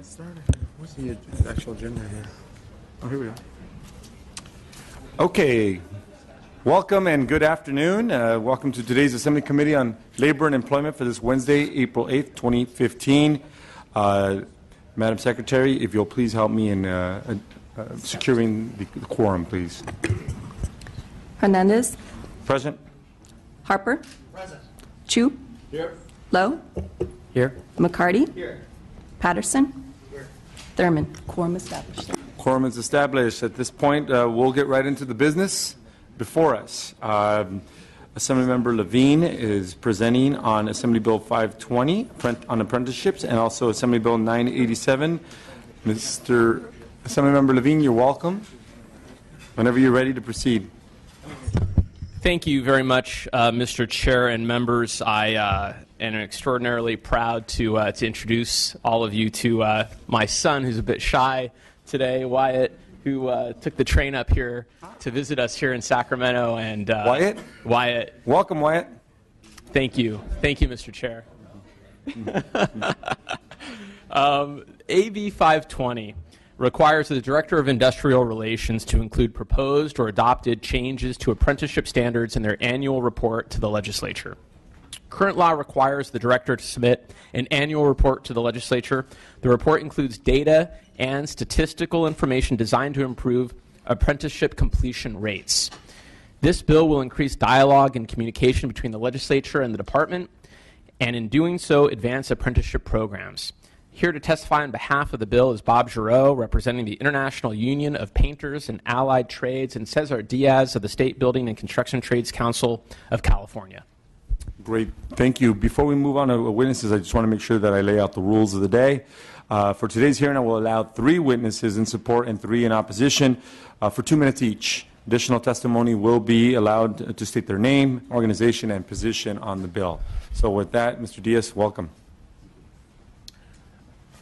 started. What's the actual agenda here? Oh, here we are. Okay. Welcome and good afternoon. Welcome to today's Assembly Committee on Labor and Employment for this Wednesday, April 8th, 2015. Madam Secretary, if you'll please help me in securing the quorum, please. Hernandez. Present. Harper. Present. Chu. Here. Lowe. Here. McCarty. Here. Patterson. Here. Thurman. Quorum established. Quorum is established. At this point, we'll get right into the business before us. Assemblymember Levine is presenting on Assembly Bill 520 on apprenticeships and also Assembly Bill 987. Mr. Assemblymember Levine, you're welcome. Whenever you're ready to proceed. Thank you very much, Mr. Chair and members. I am extraordinarily proud to introduce all of you to my son, who's a bit shy today, Wyatt, who took the train up here to visit us here in Sacramento. And Wyatt? Wyatt. Welcome, Wyatt. Thank you. Thank you, Mr. Chair. AB 520 requires the Director of Industrial Relations to include proposed or adopted changes to apprenticeship standards in their annual report to the legislature. Current law requires the Director to submit an annual report to the legislature. The report includes data and statistical information designed to improve apprenticeship completion rates. This bill will increase dialogue and communication between the legislature and the department, and in doing so, advance apprenticeship programs. Here to testify on behalf of the bill is Bob Giroux, representing the International Union of Painters and Allied Trades, and Cesar Diaz of the State Building and Construction Trades Council of California. Great. Thank you. Before we move on to witnesses, I just want to make sure that I lay out the rules of the day. For today's hearing, I will allow 3 witnesses in support and 3 in opposition for 2 minutes each. Additional testimony will be allowed to state their name, organization, and position on the bill. So with that, Mr. Diaz, welcome.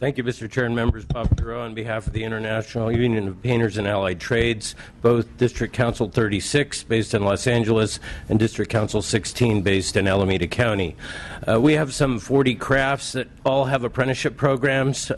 Thank you, Mr. Chair and members. Bob Giroux on behalf of the International Union of Painters and Allied Trades, both District Council 36, based in Los Angeles, and District Council 16, based in Alameda County. We have some 40 crafts that all have apprenticeship programs,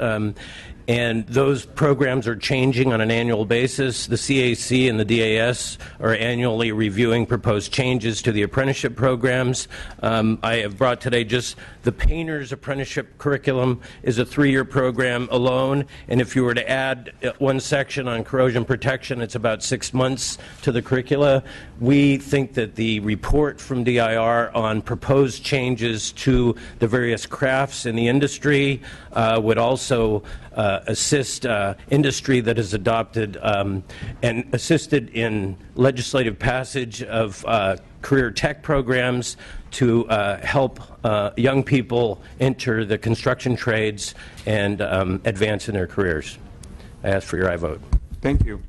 and those programs are changing on an annual basis. The CAC and the DAS are annually reviewing proposed changes to the apprenticeship programs. I have brought today just the painter's apprenticeship curriculum is a 3-year program alone, and if you were to add one section on corrosion protection, it's about 6 months to the curricula. We think that the report from DIR on proposed changes to the various crafts in the industry would also assist industry that has adopted and assisted in legislative passage of career tech programs to help young people enter the construction trades and advance in their careers. I ask for your aye vote. Thank you.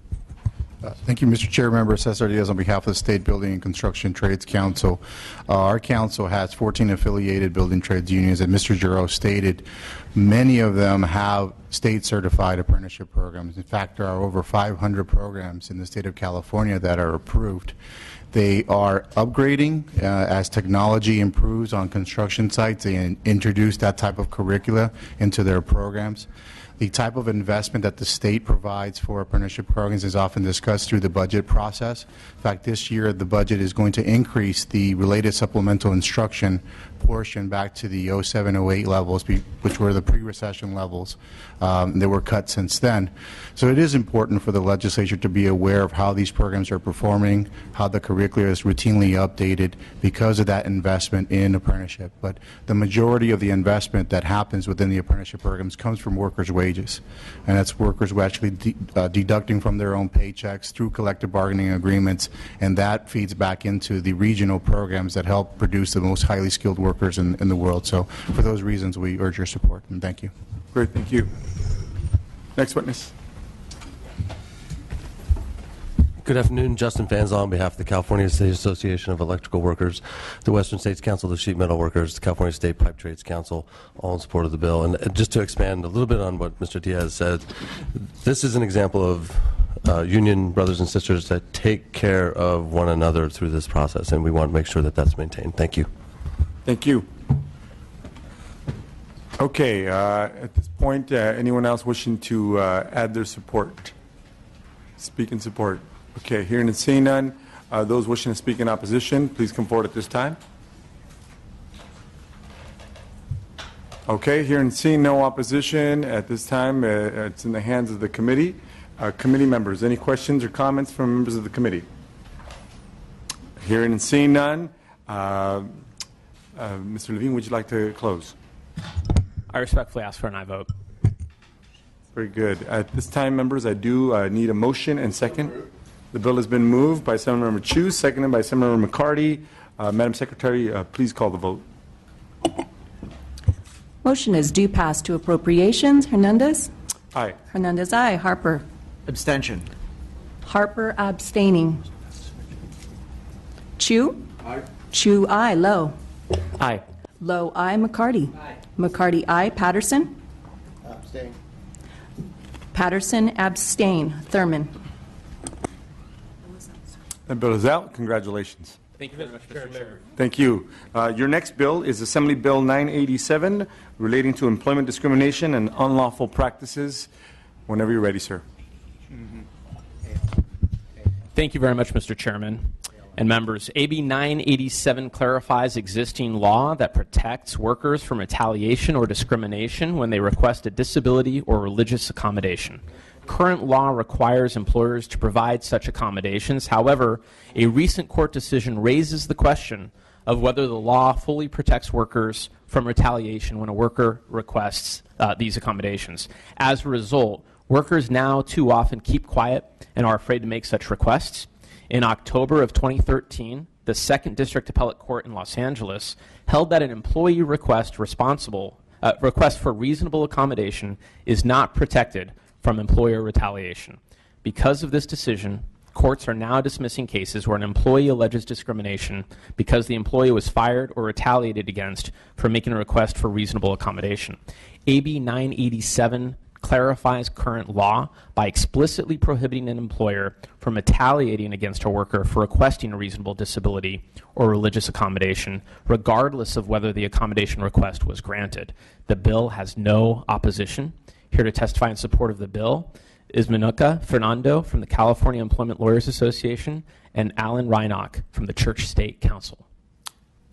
Thank you, Mr. Chair. Member Cesar Diaz on behalf of the State Building and Construction Trades Council. Our council has 14 affiliated building trades unions, and Mr. Giroux stated many of them have state-certified apprenticeship programs. In fact, there are over 500 programs in the state of California that are approved. They are upgrading as technology improves on construction sites. They introduce that type of curricula into their programs. The type of investment that the state provides for apprenticeship programs is often discussed through the budget process. In fact, this year the budget is going to increase the related supplemental instruction portion back to the 0708 levels, which were the pre-recession levels. They were cut since then. So it is important for the legislature to be aware of how these programs are performing, how the curricula is routinely updated because of that investment in apprenticeship. But the majority of the investment that happens within the apprenticeship programs comes from workers' wages. And that's workers who actually deducting from their own paychecks through collective bargaining agreements, and that feeds back into the regional programs that help produce the most highly skilled workers in the world. So for those reasons, we urge your support, and thank you. Great, thank you. Next witness. Good afternoon, Justin Fanzal on behalf of the California State Association of Electrical Workers, the Western States Council of Sheet Metal Workers, the California State Pipe Trades Council, all in support of the bill. And just to expand a little bit on what Mr. Diaz said, this is an example of union brothers and sisters that take care of one another through this process, and we want to make sure that that's maintained. Thank you. Thank you. Okay, at this point, anyone else wishing to add their support? Speak in support. Okay, hearing and seeing none, those wishing to speak in opposition, please come forward at this time. Okay, hearing and seeing no opposition at this time, it's in the hands of the committee. Committee members, any questions or comments from members of the committee? Hearing and seeing none, Mr. Levine, would you like to close? I respectfully ask for an aye vote. Very good. At this time, members, I do need a motion and second. The bill has been moved by Assemblymember Chu, seconded by Assemblymember McCarty. Madam Secretary, please call the vote. Motion is due pass to appropriations. Hernandez? Aye. Hernandez, aye. Harper? Abstention. Harper abstaining. Chu? Aye. Chu, aye. Lowe? Aye. Lowe, aye. McCarty? Aye. McCarty, aye. Patterson? Abstain. Patterson, abstain. Thurman? That bill is out. Congratulations. Thank you very much, Mr. Chair. Thank you. Your next bill is Assembly Bill 987, relating to employment discrimination and unlawful practices. Whenever you're ready, sir. Thank you very much, Mr. Chairman and members. AB 987 clarifies existing law that protects workers from retaliation or discrimination when they request a disability or religious accommodation. Current law requires employers to provide such accommodations. However, a recent court decision raises the question of whether the law fully protects workers from retaliation when a worker requests these accommodations. As a result, workers now too often keep quiet and are afraid to make such requests. In October of 2013, the 2nd District Appellate Court in Los Angeles held that an employee request for reasonable accommodation is not protected from employer retaliation. Because of this decision, courts are now dismissing cases where an employee alleges discrimination because the employee was fired or retaliated against for making a request for reasonable accommodation. AB 987 clarifies current law by explicitly prohibiting an employer from retaliating against a worker for requesting a reasonable disability or religious accommodation, regardless of whether the accommodation request was granted. The bill has no opposition. Here to testify in support of the bill is Manuka Fernando from the California Employment Lawyers Association and Alan Reinach from the Church State Council.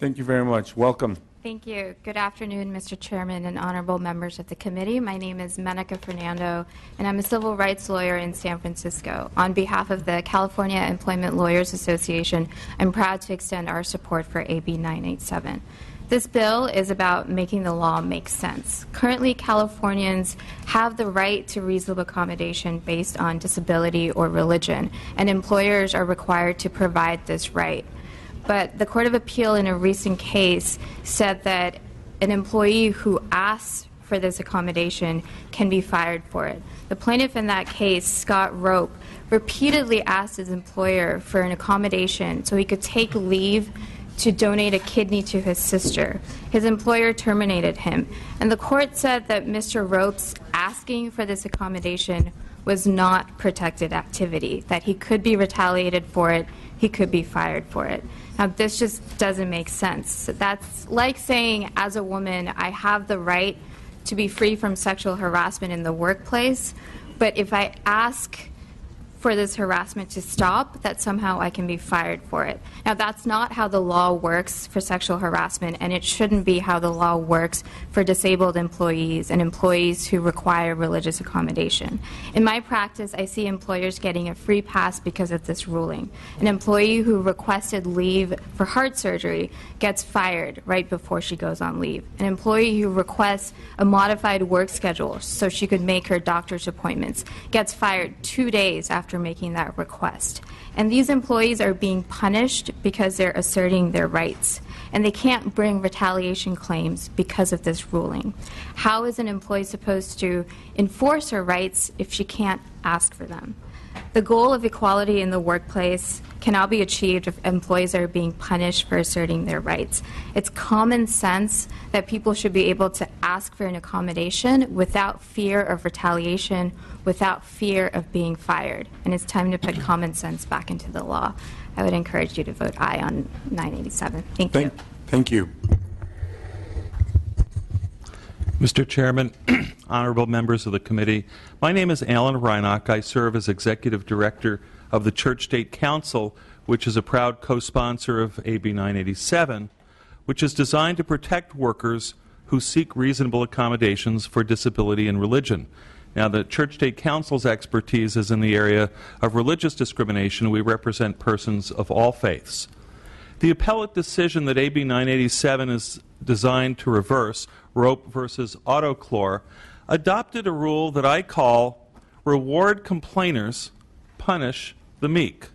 Thank you very much. Welcome. Thank you. Good afternoon, Mr. Chairman and honorable members of the committee. My name is Manuka Fernando, and I'm a civil rights lawyer in San Francisco. On behalf of the California Employment Lawyers Association, I'm proud to extend our support for AB 987. This bill is about making the law make sense. Currently, Californians have the right to reasonable accommodation based on disability or religion, and employers are required to provide this right. But the Court of Appeal in a recent case said that an employee who asks for this accommodation can be fired for it. The plaintiff in that case, Scott Rope, repeatedly asked his employer for an accommodation so he could take leave to donate a kidney to his sister. His employer terminated him, and the court said that Mr. Rope's asking for this accommodation was not protected activity, that he could be retaliated for it, he could be fired for it. Now, this just doesn't make sense. That's like saying, as a woman, I have the right to be free from sexual harassment in the workplace, but if I ask for this harassment to stop, that somehow I can be fired for it. Now, that's not how the law works for sexual harassment, and it shouldn't be how the law works for disabled employees and employees who require religious accommodation. In my practice, I see employers getting a free pass because of this ruling. An employee who requested leave for heart surgery gets fired right before she goes on leave. An employee who requests a modified work schedule so she could make her doctor's appointments gets fired 2 days after making that request. And these employees are being punished because they're asserting their rights. And they can't bring retaliation claims because of this ruling. How is an employee supposed to enforce her rights if she can't ask for them? The goal of equality in the workplace cannot be achieved if employees are being punished for asserting their rights. It's common sense that people should be able to ask for an accommodation without fear of retaliation, without fear of being fired. And it's time to put common sense back into the law. I would encourage you to vote aye on 987. Thank you. Thank you. Mr. Chairman, honorable members of the committee, my name is Alan Reinach. I serve as Executive Director of the Church State Council, which is a proud co-sponsor of AB 987, which is designed to protect workers who seek reasonable accommodations for disability and religion. Now, the Church State Council's expertise is in the area of religious discrimination. We represent persons of all faiths. The appellate decision that AB 987 is designed to reverse, Rope versus Autoclore, adopted a rule that I call reward complainers, punish the meek.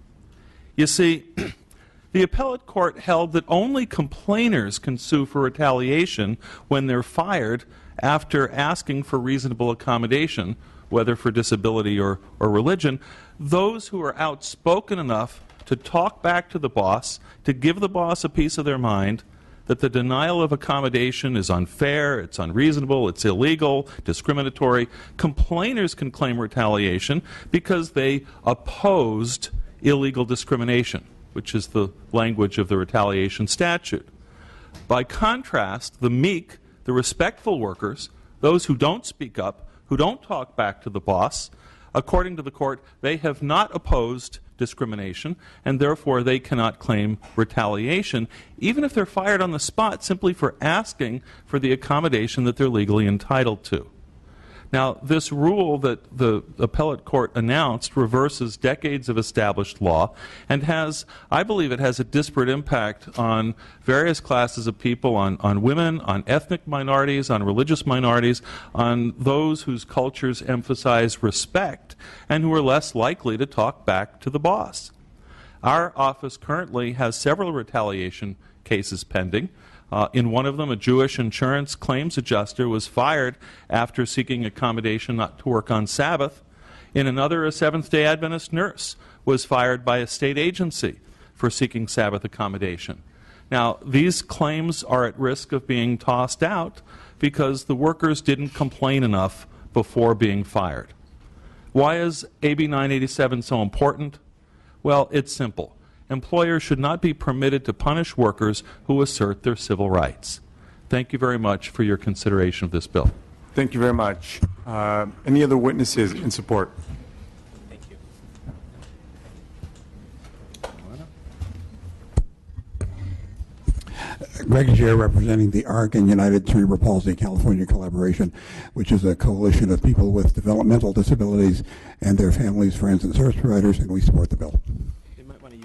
You see, the appellate court held that only complainers can sue for retaliation when they're fired after asking for reasonable accommodation, whether for disability or religion. Those who are outspoken enough to talk back to the boss, to give the boss a piece of their mind that the denial of accommodation is unfair, it's unreasonable, it's illegal, discriminatory. Complainers can claim retaliation because they opposed illegal discrimination, which is the language of the retaliation statute. By contrast, the meek, the respectful workers, those who don't speak up, who don't talk back to the boss, according to the court, they have not opposed discrimination, and therefore they cannot claim retaliation, even if they're fired on the spot simply for asking for the accommodation that they're legally entitled to. Now, this rule that the appellate court announced reverses decades of established law and has, I believe it has a disparate impact on various classes of people, on women, on ethnic minorities, on religious minorities, on those whose cultures emphasize respect and who are less likely to talk back to the boss. Our office currently has several retaliation cases pending. In one of them, a Jewish insurance claims adjuster was fired after seeking accommodation not to work on Sabbath. In another, a Seventh-day Adventist nurse was fired by a state agency for seeking Sabbath accommodation. Now, these claims are at risk of being tossed out because the workers didn't complain enough before being fired. Why is AB 987 so important? Well, it's simple. Employers should not be permitted to punish workers who assert their civil rights. Thank you very much for your consideration of this bill. Thank you very much. Any other witnesses in support? Thank you. Greg Gier, representing the ARC and United Cerebral Palsy California Collaboration, which is a coalition of people with developmental disabilities and their families, friends, and service providers, and we support the bill.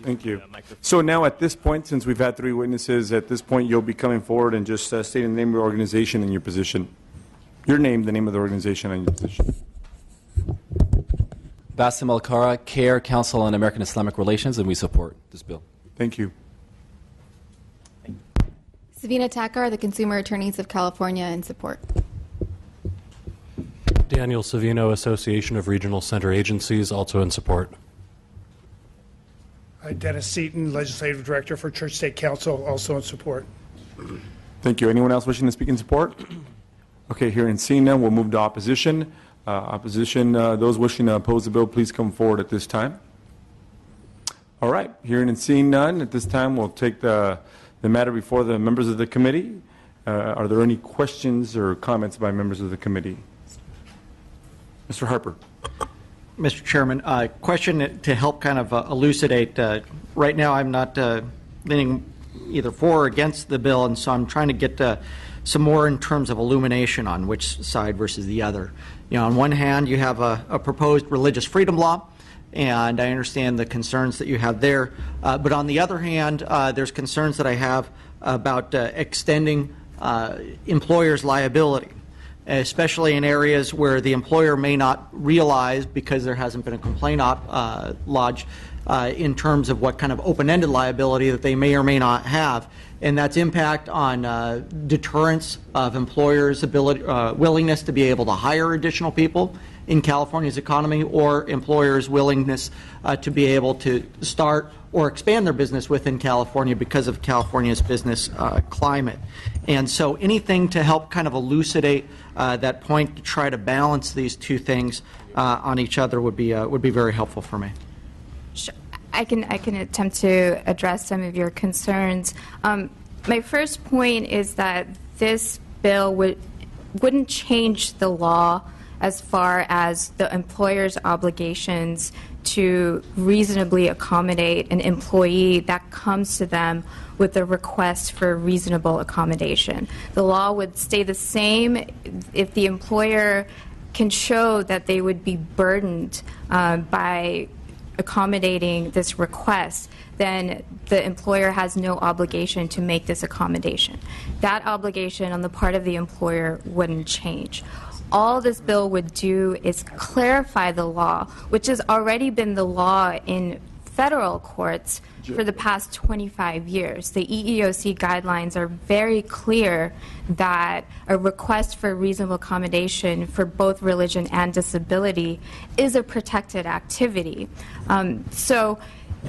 Thank you. So now at this point, since we've had three witnesses, at this point you'll be coming forward and just stating the name of your organization and your position. Your name, the name of the organization, and your position. Bassem Alkara, CARE, Council on American Islamic Relations, and we support this bill. Thank you. Savina Takar, the Consumer Attorneys of California, in support. Daniel Savino, Association of Regional Center Agencies, also in support. Dennis Seaton, Legislative Director for Church State Council, also in support. Thank you. Anyone else wishing to speak in support? Okay, here and seeing none, we'll move to opposition. Those wishing to oppose the bill, please come forward at this time. All right, hearing and seeing none, at this time we'll take the matter before the members of the committee. Are there any questions or comments by members of the committee? Mr. Harper. Mr. Chairman, question to help kind of elucidate. Right now I'm not leaning either for or against the bill, and so I'm trying to get some more in terms of illumination on which side versus the other. You know, on one hand, you have a proposed religious freedom law, and I understand the concerns that you have there. But on the other hand, there's concerns that I have about extending employers' liability, especially in areas where the employer may not realize, because there hasn't been a complaint lodged, in terms of what kind of open-ended liability that they may or may not have. And that's impact on deterrence of employers' willingness to be able to hire additional people in California's economy, or employers' willingness to be able to start or expand their business within California because of California's business climate. And so anything to help kind of elucidate that point, to try to balance these two things on each other, would be very helpful for me. Sure. I can attempt to address some of your concerns. My first point is that this bill would wouldn't change the law as far as the employer's obligations to reasonably accommodate an employee that comes to them with a request for reasonable accommodation. The law would stay the same if the employer can show that they would be burdened by accommodating this request. Then the employer has no obligation to make this accommodation. That obligation on the part of the employer wouldn't change. All this bill would do is clarify the law, which has already been the law in federal courts for the past 25 years. The EEOC guidelines are very clear that a request for reasonable accommodation for both religion and disability is a protected activity. So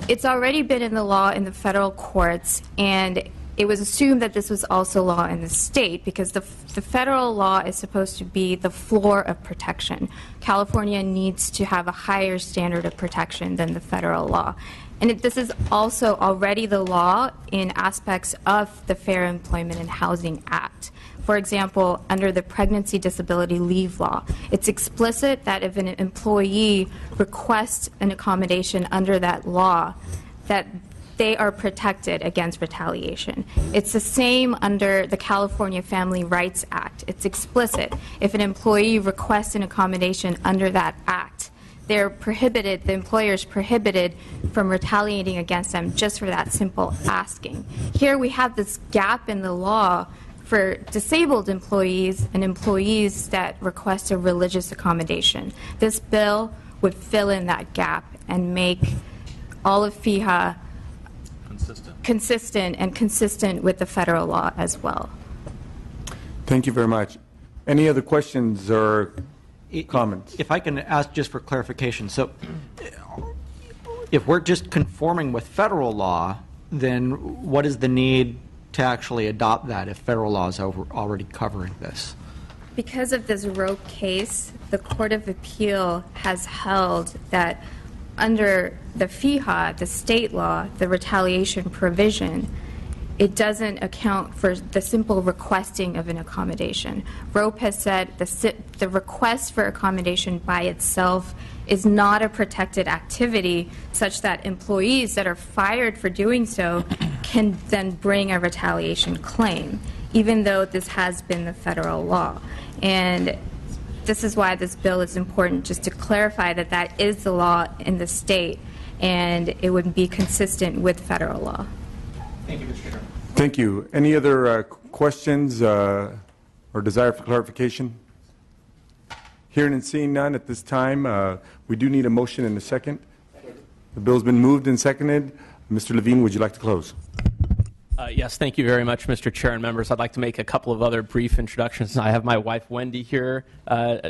it's already been in the law in the federal courts, and it was assumed that this was also law in the state because the federal law is supposed to be the floor of protection. California needs to have a higher standard of protection than the federal law. And this is also already the law in aspects of the Fair Employment and Housing Act. For example, under the Pregnancy Disability Leave Law, it's explicit that if an employee requests an accommodation under that law, that they are protected against retaliation. It's the same under the California Family Rights Act. It's explicit. If an employee requests an accommodation under that act, they're prohibited, the employer is prohibited from retaliating against them just for that simple asking. Here we have this gap in the law for disabled employees and employees that request a religious accommodation. This bill would fill in that gap and make all of FEHA consistent with the federal law as well. Thank you very much. Any other questions or comments? If I can ask just for clarification, so if we're just conforming with federal law, then what is the need to actually adopt that if federal law is already covering this? Because of this Roe case, the Court of Appeal has held that under the FEHA, the state law, the retaliation provision, it doesn't account for the simple requesting of an accommodation. Rope has said the request for accommodation by itself is not a protected activity such that employees that are fired for doing so can then bring a retaliation claim, even though this has been the federal law. And this is why this bill is important, just to clarify that that is the law in the state, and it would be consistent with federal law. Thank you, Mr. Chairman. Thank you. Any other questions or desire for clarification? Hearing and seeing none at this time, we do need a motion and a second. The bill's been moved and seconded. Mr. Levine, would you like to close? Yes, thank you very much, Mr. Chair and members. I'd like to make a couple of other brief introductions. I have my wife, Wendy, here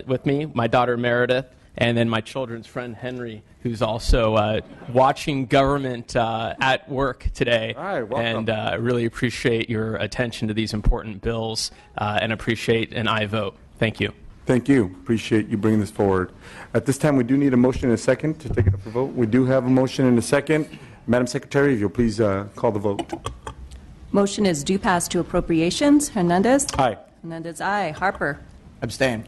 with me, my daughter, Meredith, and then my children's friend, Henry, who's also watching government at work today. Hi, welcome. And I really appreciate your attention to these important bills and appreciate an aye vote. Thank you. Thank you. Appreciate you bringing this forward. At this time, we do need a motion and a second to take it up for vote. We do have a motion and a second. Madam Secretary, if you'll please call the vote. Motion is due pass to appropriations. Hernandez. Aye. Hernandez, aye. Harper. Abstain.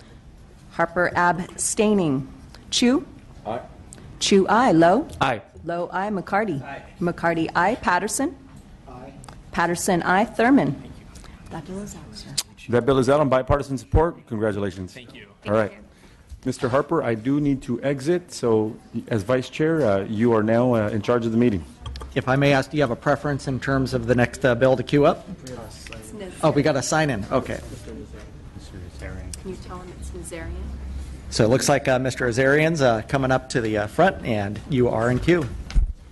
Harper abstaining. Chu. Aye. Chu, aye. Lowe. Aye. Lowe, aye. McCarty. Aye. McCarty, aye. Patterson. Aye. Patterson, aye. Thurman. That bill is out, sir. That bill is out on bipartisan support. Congratulations. Thank you. All right. Mr. Harper, I do need to exit, so as Vice Chair, you are now in charge of the meeting. If I may ask, do you have a preference in terms of the next bill to queue up? Oh, we got to sign in. Okay. Can you tell him it's Nazarian? So it looks like Mr. Azarian's coming up to the front, and you are in queue.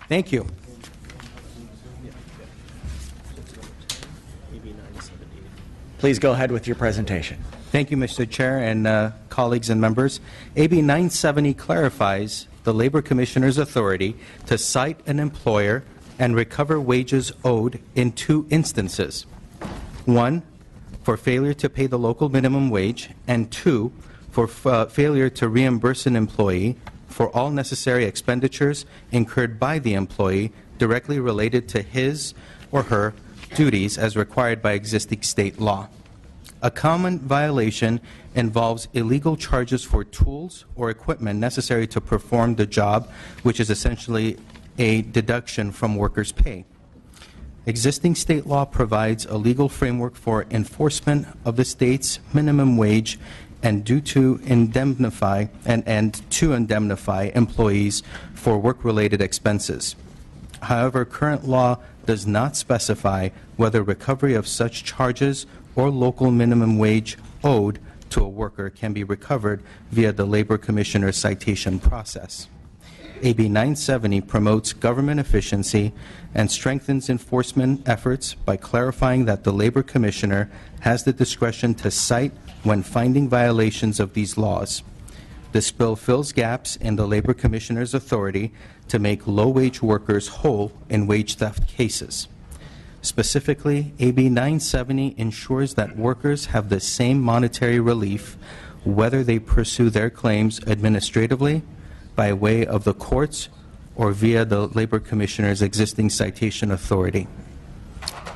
Thank you. Please go ahead with your presentation. Thank you, Mr. Chair and colleagues and members. AB 970 clarifies the Labor Commissioner's authority to cite an employer and recover wages owed in two instances. One, for failure to pay the local minimum wage, and two, for failure to reimburse an employee for all necessary expenditures incurred by the employee directly related to his or her duties as required by existing state law. A common violation involves illegal charges for tools or equipment necessary to perform the job, which is essentially a deduction from workers' pay. Existing state law provides a legal framework for enforcement of the state's minimum wage and to indemnify employees for work-related expenses. However, current law does not specify whether recovery of such charges or local minimum wage owed to a worker can be recovered via the Labor Commissioner's citation process. AB 970 promotes government efficiency and strengthens enforcement efforts by clarifying that the Labor Commissioner has the discretion to cite when finding violations of these laws. This bill fills gaps in the Labor Commissioner's authority to make low-wage workers whole in wage theft cases. Specifically, AB 970 ensures that workers have the same monetary relief whether they pursue their claims administratively, by way of the courts, or via the Labor Commissioner's existing citation authority.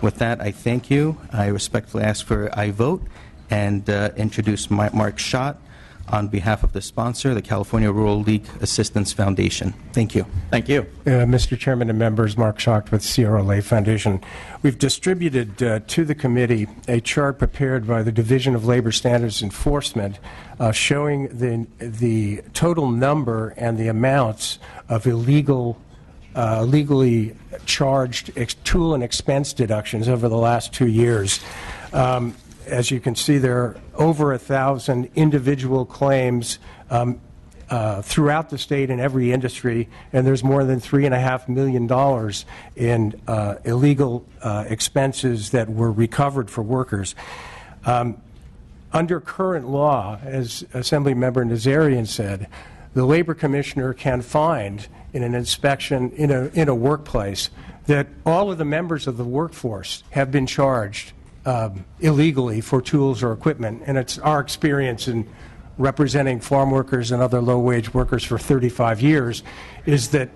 With that, I thank you. I respectfully ask for I vote and introduce Mark Schott on behalf of the sponsor, the California Rural League Assistance Foundation. Thank you. Thank you. Mr. Chairman and members, Mark Schott with CRLA Foundation. We've distributed to the committee a chart prepared by the Division of Labor Standards Enforcement showing the total number and the amounts of illegally charged tool and expense deductions over the last 2 years. As you can see, there are over 1,000 individual claims throughout the state in every industry, and there's more than $3.5 million in illegal expenses that were recovered for workers. Under current law, as Assemblymember Nazarian said, the Labor Commissioner can find in an inspection in a workplace that all of the members of the workforce have been charged illegally for tools or equipment. And it's our experience in representing farm workers and other low-wage workers for 35 years is that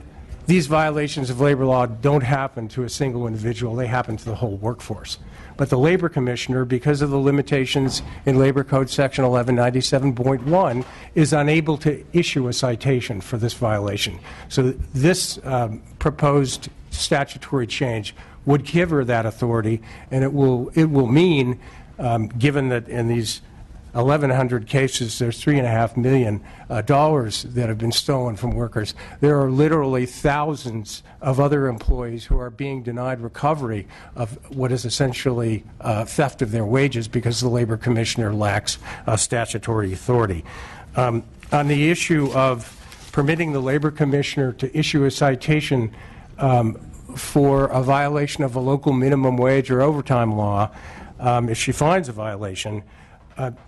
these violations of labor law don't happen to a single individual. They happen to the whole workforce. But the Labor Commissioner, because of the limitations in Labor Code Section 1197.1, is unable to issue a citation for this violation. So this proposed statutory change would give her that authority, and it will mean, given that in these 1,100 cases, there's $3.5 million that have been stolen from workers. There are literally thousands of other employees who are being denied recovery of what is essentially theft of their wages because the Labor Commissioner lacks statutory authority. On the issue of permitting the Labor Commissioner to issue a citation for a violation of a local minimum wage or overtime law, if she finds a violation,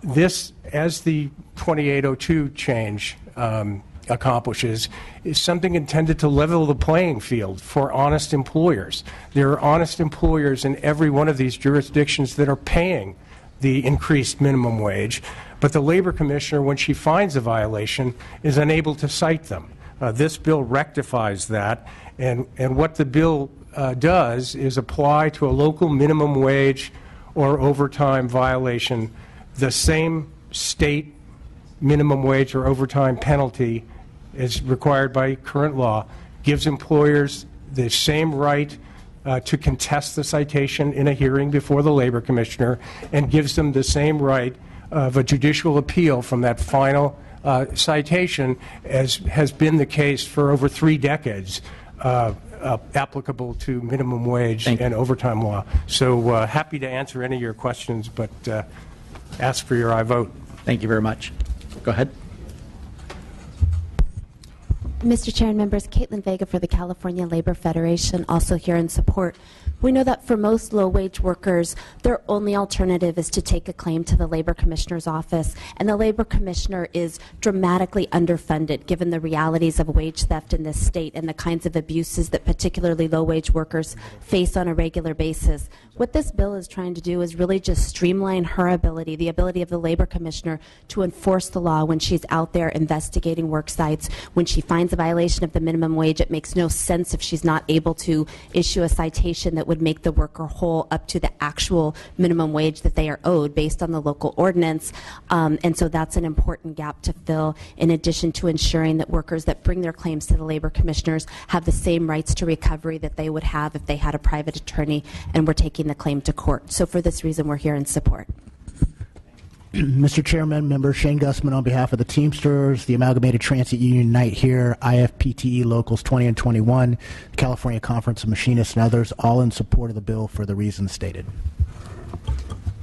this, as the 2802 change accomplishes, is something intended to level the playing field for honest employers. There are honest employers in every one of these jurisdictions that are paying the increased minimum wage, but the Labor Commissioner, when she finds a violation, is unable to cite them. This bill rectifies that, and what the bill does is apply to a local minimum wage or overtime violation the same state minimum wage or overtime penalty as required by current law, gives employers the same right to contest the citation in a hearing before the Labor Commissioner, and gives them the same right of a judicial appeal from that final citation, as has been the case for over 3 decades, applicable to minimum wage and overtime law. So happy to answer any of your questions, but ask for your I vote. Thank you very much. Go ahead. Mr. Chair and members, Caitlin Vega for the California Labor Federation, also here in support. We know that for most low-wage workers, their only alternative is to take a claim to the Labor Commissioner's office, and the Labor Commissioner is dramatically underfunded given the realities of wage theft in this state and the kinds of abuses that particularly low-wage workers face on a regular basis. What this bill is trying to do is really just streamline her ability, the ability of the Labor Commissioner to enforce the law when she's out there investigating work sites, when she finds a a violation of the minimum wage. It makes no sense if she's not able to issue a citation that would make the worker whole up to the actual minimum wage that they are owed based on the local ordinance. And so that's an important gap to fill, in addition to ensuring that workers that bring their claims to the labor commissioners have the same rights to recovery that they would have if they had a private attorney and were taking the claim to court. So for this reason, we're here in support. Mr. Chairman, member Shane Gussman on behalf of the Teamsters, the Amalgamated Transit Union Night Here, IFPTE Locals 20 and 21, the California Conference of Machinists, and others, all in support of the bill for the reasons stated.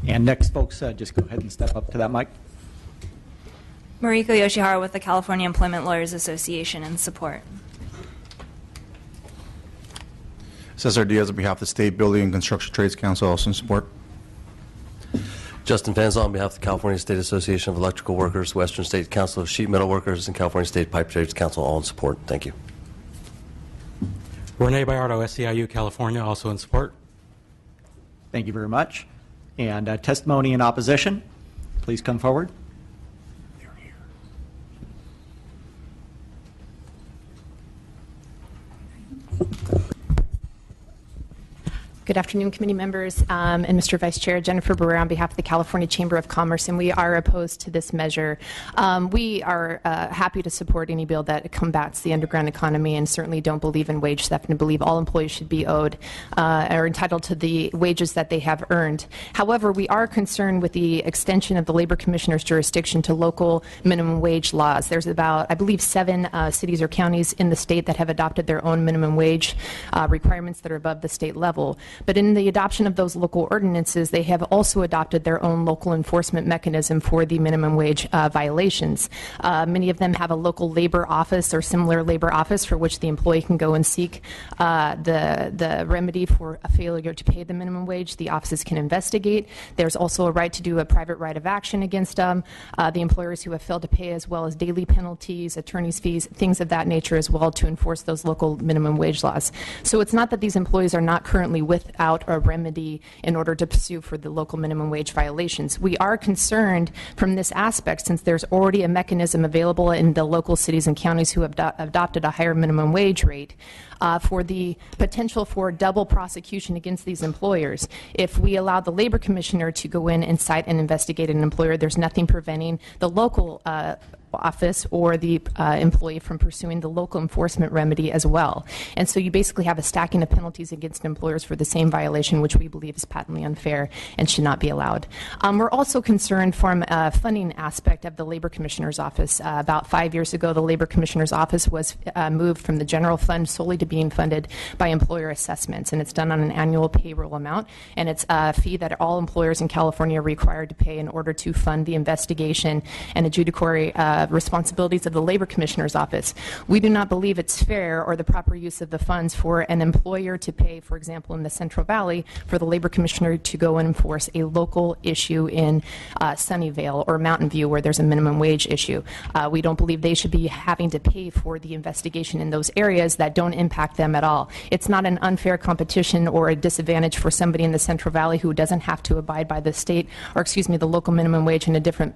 And next, folks, just go ahead and step up to that mic. Mariko Yoshihara with the California Employment Lawyers Association in support. Cesar Diaz on behalf of the State Building and Construction Trades Council, also in support. Justin Fanzel on behalf of the California State Association of Electrical Workers, Western State Council of Sheet Metal Workers, and California State Pipe Trades Council, all in support. Thank you. Rene Bayardo, SEIU, California, also in support. Thank you very much. And testimony in opposition, please come forward. Good afternoon, committee members and Mr. Vice Chair. Jennifer Barrera on behalf of the California Chamber of Commerce, and we are opposed to this measure. We are happy to support any bill that combats the underground economy and certainly don't believe in wage theft and believe all employees should be owed or entitled to the wages that they have earned. However, we are concerned with the extension of the Labor Commissioner's jurisdiction to local minimum wage laws. There's about, I believe, 7 cities or counties in the state that have adopted their own minimum wage requirements that are above the state level. But in the adoption of those local ordinances, they have also adopted their own local enforcement mechanism for the minimum wage violations. Many of them have a local labor office or similar labor office for which the employee can go and seek the remedy for a failure to pay the minimum wage. The offices can investigate. There's also a right to do a private right of action against the employers who have failed to pay, as well as daily penalties, attorney's fees, things of that nature as well, to enforce those local minimum wage laws. So it's not that these employees are not currently without a remedy in order to pursue for the local minimum wage violations. We are concerned from this aspect, since there's already a mechanism available in the local cities and counties who have adopted a higher minimum wage rate, for the potential for double prosecution against these employers. If we allow the Labor Commissioner to go in and cite and investigate an employer, there's nothing preventing the local office or the employee from pursuing the local enforcement remedy as well. And so you basically have a stacking of penalties against employers for the same violation, which we believe is patently unfair and should not be allowed. We're also concerned from a funding aspect of the Labor Commissioner's Office. About 5 years ago, the Labor Commissioner's Office was moved from the general fund solely to being funded by employer assessments, and it's done on an annual payroll amount, and it's a fee that all employers in California are required to pay in order to fund the investigation and adjudicatory responsibilities of the Labor Commissioner's Office. We do not believe it's fair or the proper use of the funds for an employer to pay, for example, in the Central Valley, for the Labor Commissioner to go and enforce a local issue in Sunnyvale or Mountain View where there's a minimum wage issue. We don't believe they should be having to pay for the investigation in those areas that don't impact them at all. It's not an unfair competition or a disadvantage for somebody in the Central Valley who doesn't have to abide by the state, or excuse me, the local minimum wage in a different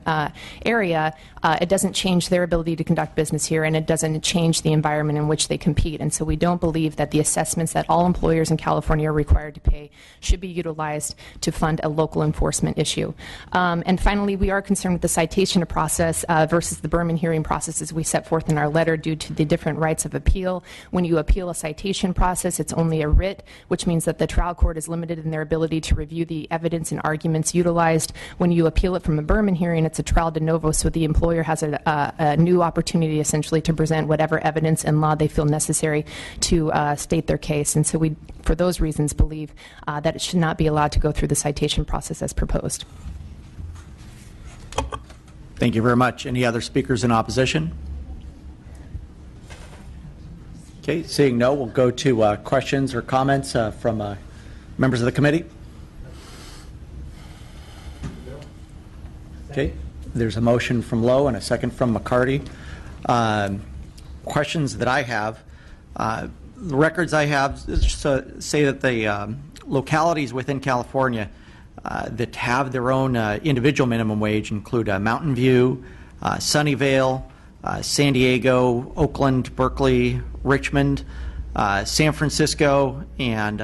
area. It doesn't change their ability to conduct business here, and it doesn't change the environment in which they compete. And so we don't believe that the assessments that all employers in California are required to pay should be utilized to fund a local enforcement issue. And finally, we are concerned with the citation process versus the Berman hearing process as we set forth in our letter, due to the different rights of appeal. When you appeal a citation process, it's only a writ, which means that the trial court is limited in their ability to review the evidence and arguments utilized. When you appeal it from a Berman hearing, it's a trial de novo, so the employer has a new opportunity essentially to present whatever evidence and law they feel necessary to state their case. And so we, for those reasons, believe that it should not be allowed to go through the citation process as proposed. Thank you very much. Any other speakers in opposition? Okay, seeing no, we'll go to questions or comments from members of the committee. Okay, there's a motion from Lowe and a second from McCarty. Questions that I have, the records I have say that the localities within California that have their own individual minimum wage include Mountain View, Sunnyvale, San Diego, Oakland, Berkeley, Richmond, San Francisco, and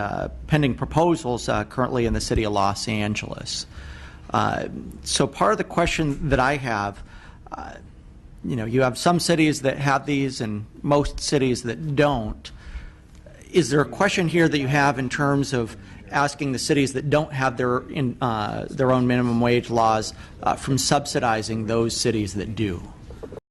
pending proposals currently in the city of Los Angeles. So part of the question that I have, you have some cities that have these and most cities that don't. Is there a question here that you have in terms of asking the cities that don't have their own minimum wage laws from subsidizing those cities that do?